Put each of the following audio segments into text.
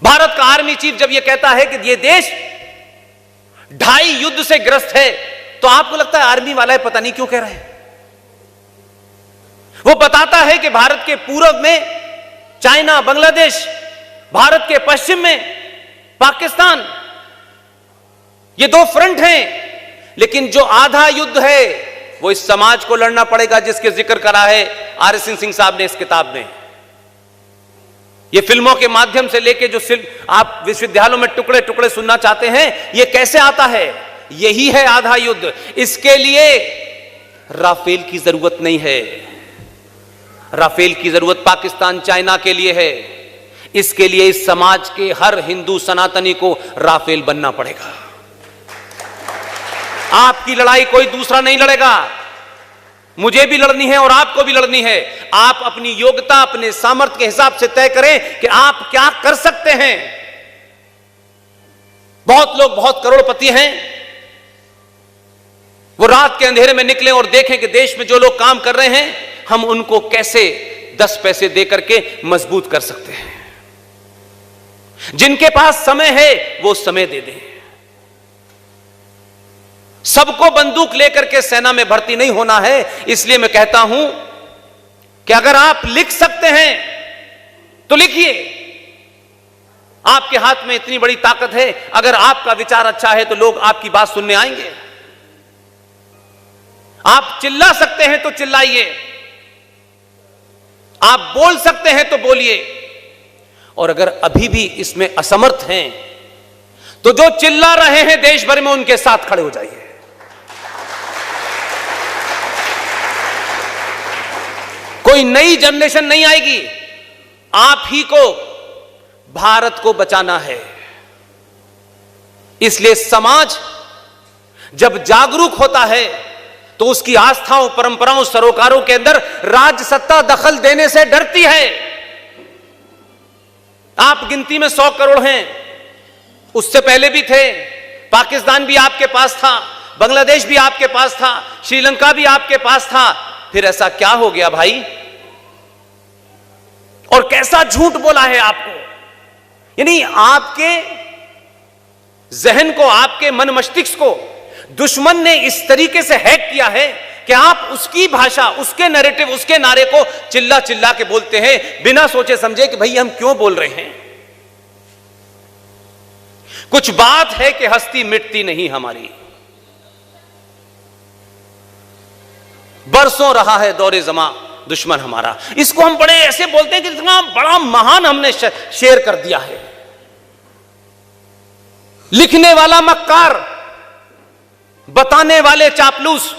भारत का army chief जब यह कहता है कि यह देश 2.5 युद्ध से ग्रस्त है, तो आपको लगता है आर्मी वाला है पता नहीं क्यों कह रहा है। वो बताता है कि भारत के पूर्व में चाइना, बांग्लादेश, भारत के पश्चिम में पाकिस्तान, ये 2 फ्रंट हैं, लेकिन जो आधा युद्ध है वो इस समाज को लड़ना पड़ेगा, जिसके जिक्र करा है आर.एस. सिंह साहब ने इस किताब में। ये फिल्मों के माध्यम से लेके जो आप विश्वविद्यालयों में टुकड़े टुकड़े सुनना चाहते हैं, ये कैसे आता है? यही है आधा युद्ध। इसके लिए राफेल की जरूरत नहीं है। राफेल की जरूरत पाकिस्तान, चाइना के लिए है। इसके लिए इस समाज के हर हिंदू सनातनी को राफेल बनना पड़ेगा। आपकी लड़ाई कोई दूसरा नहीं लड़ेगा, मुझे भी लड़नी है और आपको भी लड़नी है। आप अपनी योग्यता, अपने सामर्थ्य के हिसाब से तय करें कि आप क्या कर सकते हैं। बहुत लोग बहुत करोड़पति हैं, वो रात के अंधेरे में निकलें और देखें कि देश में जो लोग काम कर रहे हैं, हम उनको कैसे 10 पैसे दे करके मजबूत कर सकते हैं। जिनके पास समय है वो समय दे दें। सबको बंदूक लेकर के सेना में भर्ती नहीं होना है। इसलिए मैं कहता हूं कि अगर आप लिख सकते हैं तो लिखिए। आपके हाथ में इतनी बड़ी ताकत है, अगर आपका विचार अच्छा है तो लोग आपकी बात सुनने आएंगे। आप चिल्ला सकते हैं तो चिल्लाइए, आप बोल सकते हैं तो बोलिए। और अगर अभी भी इसमें असमर्थ हैं तो जो चिल्ला रहे हैं देश भर में, उनके साथ खड़े हो जाइए। कोई नई जनरेशन नहीं आएगी, आप ही को भारत को बचाना है। इसलिए समाज जब जागरूक होता है तो उसकी आस्थाओं, परंपराओं, सरोकारों के अंदर राज सत्ता दखल देने से डरती है। आप गिनती में 100 करोड़ हैं, उससे पहले भी थे। पाकिस्तान भी आपके पास था, बांग्लादेश भी आपके पास था, श्रीलंका भी आपके पास था। फिर ऐसा क्या हो गया भाई? और कैसा झूठ बोला है आपको? यानी आपके जहन को, आपके मन मस्तिष्क को दुश्मन ने इस तरीके से हैक किया है कि आप उसकी भाषा, उसके नैरेटिव, उसके नारे को चिल्ला चिल्ला के बोलते हैं, बिना सोचे समझे कि भाई हम क्यों बोल रहे हैं। कुछ बात है कि हस्ती मिटती नहीं हमारी। बरसों रहा है दौरे जमा दुश्मन हमारा। इसको हम बड़े ऐसे बोलते हैं कि इतना बड़ा महान हमने शेर कर दिया है। लिखने वाला मक्कार, बताने वाले चापलूस,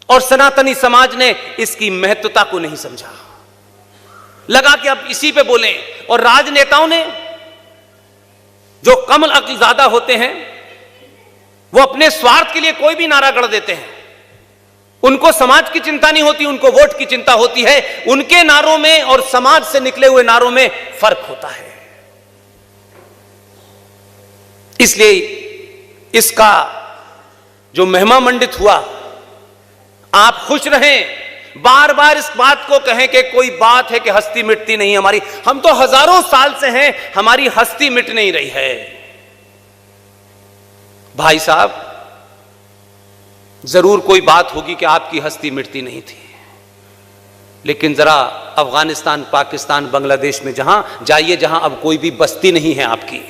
और सनातनी समाज ने इसकी महत्वता को नहीं समझा। लगा कि अब इसी पे बोलें। और राजनेताओं ने, जो कम अक्ल ज्यादा होते हैं, वो अपने स्वार्थ के लिए कोई भी नारा गढ़ देते हैं। उनको समाज की चिंता नहीं होती, उनको वोट की चिंता होती है। उनके नारों में और समाज से निकले हुए नारों में फर्क होता है। इसलिए इसका जो महिमा मंडित हुआ, आप खुश रहें। बार बार इस बात को कहें कि कोई बात है कि हस्ती मिटती नहीं हमारी। हम तो हजारों साल से हैं, हमारी हस्ती मिट नहीं रही है। भाई साहब, जरूर कोई बात होगी कि आपकी हस्ती मिटती नहीं थी, लेकिन जरा अफगानिस्तान, पाकिस्तान, बांग्लादेश में जहां जाइए, जहां अब कोई भी बस्ती नहीं है आपकी,